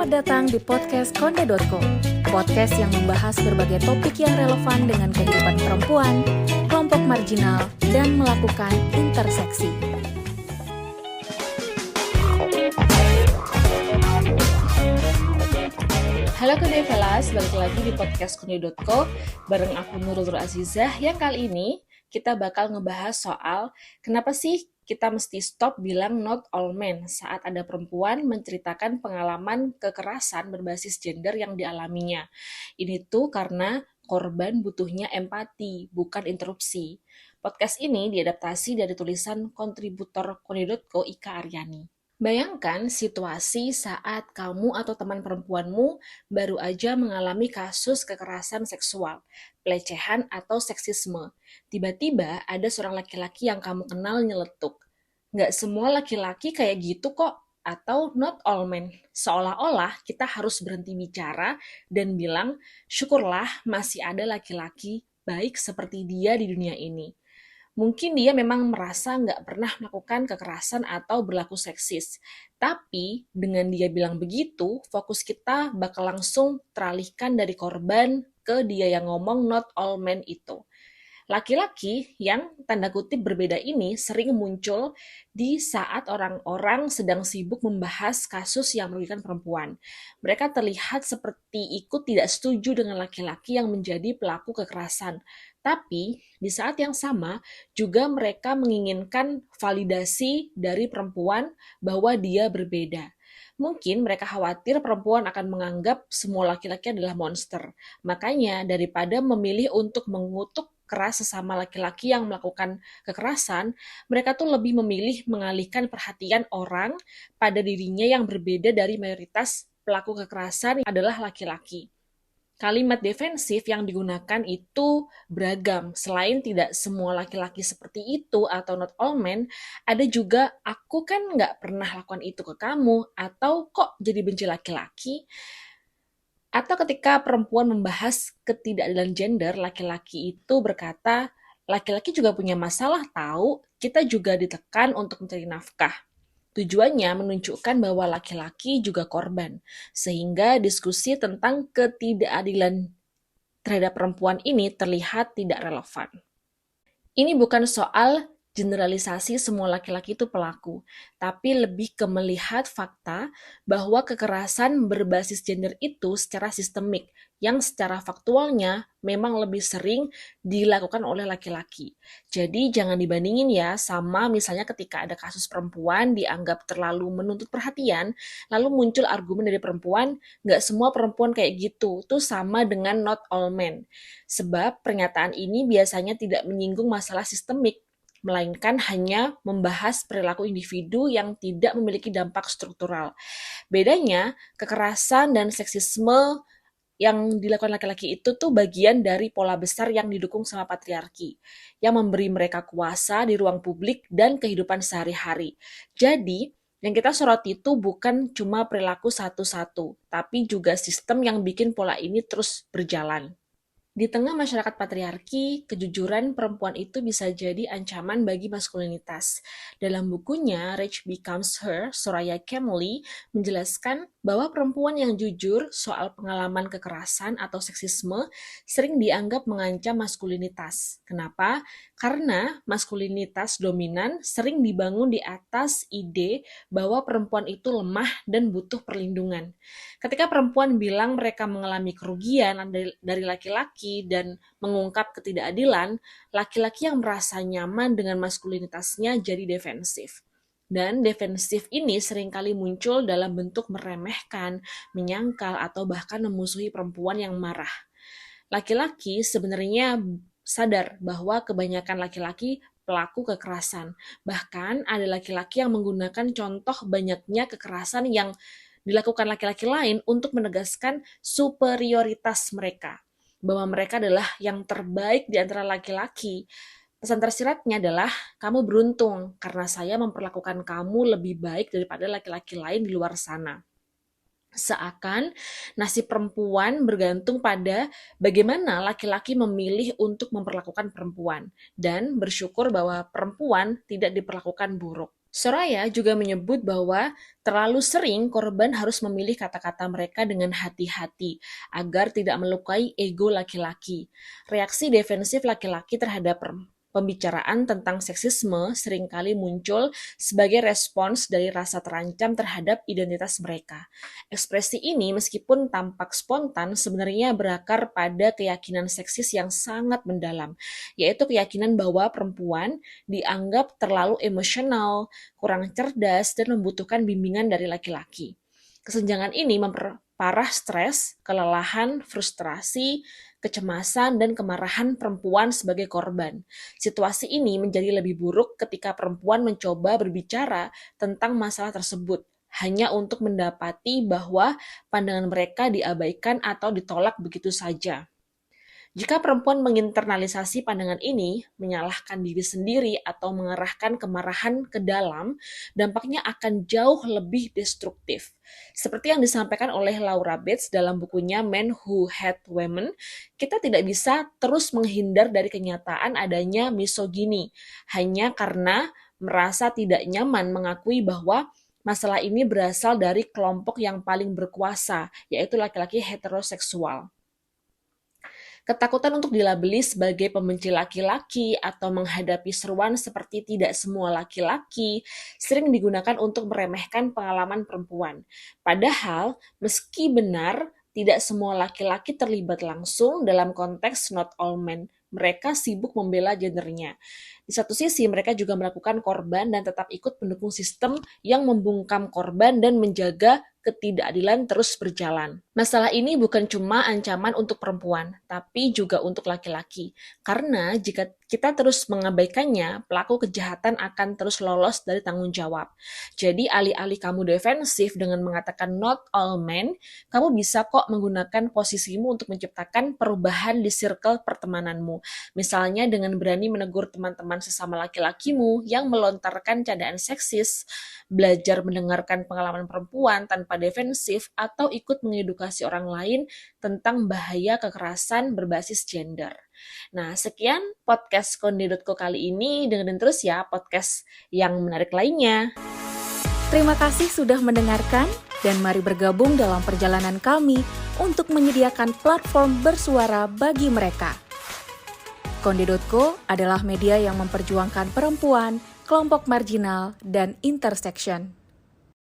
Selamat datang di podcast Konde.co, podcast yang membahas berbagai topik yang relevan dengan kehidupan perempuan, kelompok marginal, dan melakukan interseksi. Halo Konde Velas, balik lagi di podcast Konde.co bareng aku Nurul Azizah yang kali ini kita bakal ngebahas soal kenapa sih kita mesti stop bilang not all men saat ada perempuan menceritakan pengalaman kekerasan berbasis gender yang dialaminya. Ini tuh karena korban butuhnya empati, bukan interupsi. Podcast ini diadaptasi dari tulisan kontributor Konde.co Ika Aryani. Bayangkan situasi saat kamu atau teman perempuanmu baru aja mengalami kasus kekerasan seksual, pelecehan atau seksisme. Tiba-tiba ada seorang laki-laki yang kamu kenal nyeletuk. Nggak semua laki-laki kayak gitu kok, atau not all men. Seolah-olah kita harus berhenti bicara dan bilang, syukurlah masih ada laki-laki baik seperti dia di dunia ini. Mungkin dia memang merasa nggak pernah melakukan kekerasan atau berlaku seksis. Tapi dengan dia bilang begitu, fokus kita bakal langsung teralihkan dari korban ke dia yang ngomong not all men itu. Laki-laki yang tanda kutip berbeda ini sering muncul di saat orang-orang sedang sibuk membahas kasus yang merugikan perempuan. Mereka terlihat seperti ikut tidak setuju dengan laki-laki yang menjadi pelaku kekerasan. Tapi di saat yang sama juga mereka menginginkan validasi dari perempuan bahwa dia berbeda. Mungkin mereka khawatir perempuan akan menganggap semua laki-laki adalah monster. Makanya daripada memilih untuk mengutuk keras sesama laki-laki yang melakukan kekerasan, mereka tuh lebih memilih mengalihkan perhatian orang pada dirinya yang berbeda dari mayoritas pelaku kekerasan adalah laki-laki. Kalimat defensif yang digunakan itu beragam. Selain tidak semua laki-laki seperti itu atau not all men, ada juga aku kan nggak pernah lakukan itu ke kamu atau kok jadi benci laki-laki. Atau ketika perempuan membahas ketidakadilan gender, laki-laki itu berkata, laki-laki juga punya masalah tahu, kita juga ditekan untuk mencari nafkah. Tujuannya menunjukkan bahwa laki-laki juga korban, sehingga diskusi tentang ketidakadilan terhadap perempuan ini terlihat tidak relevan. Ini bukan soal generalisasi semua laki-laki itu pelaku, tapi lebih ke melihat fakta bahwa kekerasan berbasis gender itu secara sistemik, yang secara faktualnya memang lebih sering dilakukan oleh laki-laki. Jadi jangan dibandingin ya sama misalnya ketika ada kasus perempuan dianggap terlalu menuntut perhatian, lalu muncul argumen dari perempuan, nggak semua perempuan kayak gitu, itu sama dengan not all men. Sebab pernyataan ini biasanya tidak menyinggung masalah sistemik, melainkan hanya membahas perilaku individu yang tidak memiliki dampak struktural. Bedanya, kekerasan dan seksisme yang dilakukan laki-laki itu tuh bagian dari pola besar yang didukung sama patriarki, yang memberi mereka kuasa di ruang publik dan kehidupan sehari-hari. Jadi, yang kita soroti itu bukan cuma perilaku satu-satu, tapi juga sistem yang bikin pola ini terus berjalan. Di tengah masyarakat patriarki, kejujuran perempuan itu bisa jadi ancaman bagi maskulinitas. Dalam bukunya Rage Becomes Her, Soraya Chemaly menjelaskan bahwa perempuan yang jujur soal pengalaman kekerasan atau seksisme sering dianggap mengancam maskulinitas. Kenapa? Karena maskulinitas dominan sering dibangun di atas ide bahwa perempuan itu lemah dan butuh perlindungan. Ketika perempuan bilang mereka mengalami kerugian dari laki-laki dan mengungkap ketidakadilan, laki-laki yang merasa nyaman dengan maskulinitasnya jadi defensif. Dan defensif ini seringkali muncul dalam bentuk meremehkan, menyangkal, atau bahkan memusuhi perempuan yang marah. Laki-laki sebenarnya sadar bahwa kebanyakan laki-laki pelaku kekerasan. Bahkan ada laki-laki yang menggunakan contoh banyaknya kekerasan yang dilakukan laki-laki lain untuk menegaskan superioritas mereka, bahwa mereka adalah yang terbaik di antara laki-laki. Pesan tersiratnya adalah, kamu beruntung karena saya memperlakukan kamu lebih baik daripada laki-laki lain di luar sana. Seakan nasib perempuan bergantung pada bagaimana laki-laki memilih untuk memperlakukan perempuan dan bersyukur bahwa perempuan tidak diperlakukan buruk. Soraya juga menyebut bahwa terlalu sering korban harus memilih kata-kata mereka dengan hati-hati agar tidak melukai ego laki-laki. Reaksi defensif laki-laki terhadap pembicaraan tentang seksisme seringkali muncul sebagai respons dari rasa terancam terhadap identitas mereka. Ekspresi ini meskipun tampak spontan sebenarnya berakar pada keyakinan seksis yang sangat mendalam, yaitu keyakinan bahwa perempuan dianggap terlalu emosional, kurang cerdas, dan membutuhkan bimbingan dari laki-laki. Kesenjangan ini memperparah stres, kelelahan, frustrasi, kecemasan, dan kemarahan perempuan sebagai korban. Situasi ini menjadi lebih buruk ketika perempuan mencoba berbicara tentang masalah tersebut, hanya untuk mendapati bahwa pandangan mereka diabaikan atau ditolak begitu saja. Jika perempuan menginternalisasi pandangan ini, menyalahkan diri sendiri atau mengarahkan kemarahan ke dalam, dampaknya akan jauh lebih destruktif. Seperti yang disampaikan oleh Laura Bates dalam bukunya Men Who Hate Women, kita tidak bisa terus menghindar dari kenyataan adanya misogini, hanya karena merasa tidak nyaman mengakui bahwa masalah ini berasal dari kelompok yang paling berkuasa, yaitu laki-laki heteroseksual. Ketakutan untuk dilabeli sebagai pembenci laki-laki atau menghadapi seruan seperti tidak semua laki-laki sering digunakan untuk meremehkan pengalaman perempuan. Padahal, meski benar tidak semua laki-laki terlibat langsung dalam konteks not all men, mereka sibuk membela gendernya. Di satu sisi, mereka juga melakukan korban dan tetap ikut mendukung sistem yang membungkam korban dan menjaga ketidakadilan terus berjalan. Masalah ini bukan cuma ancaman untuk perempuan, tapi juga untuk laki-laki. Karena jika kita terus mengabaikannya, pelaku kejahatan akan terus lolos dari tanggung jawab. Jadi alih-alih kamu defensif dengan mengatakan not all men, kamu bisa kok menggunakan posisimu untuk menciptakan perubahan di circle pertemananmu. Misalnya dengan berani menegur teman-teman sesama laki-lakimu yang melontarkan candaan seksis, belajar mendengarkan pengalaman perempuan tanpa defensif, atau ikut mengedukasi orang lain tentang bahaya kekerasan berbasis gender. Nah, sekian podcast Konde.co kali ini. Dengerin terus ya podcast yang menarik lainnya. Terima kasih sudah mendengarkan dan mari bergabung dalam perjalanan kami untuk menyediakan platform bersuara bagi mereka. Konde.co adalah media yang memperjuangkan perempuan, kelompok marginal, dan intersection.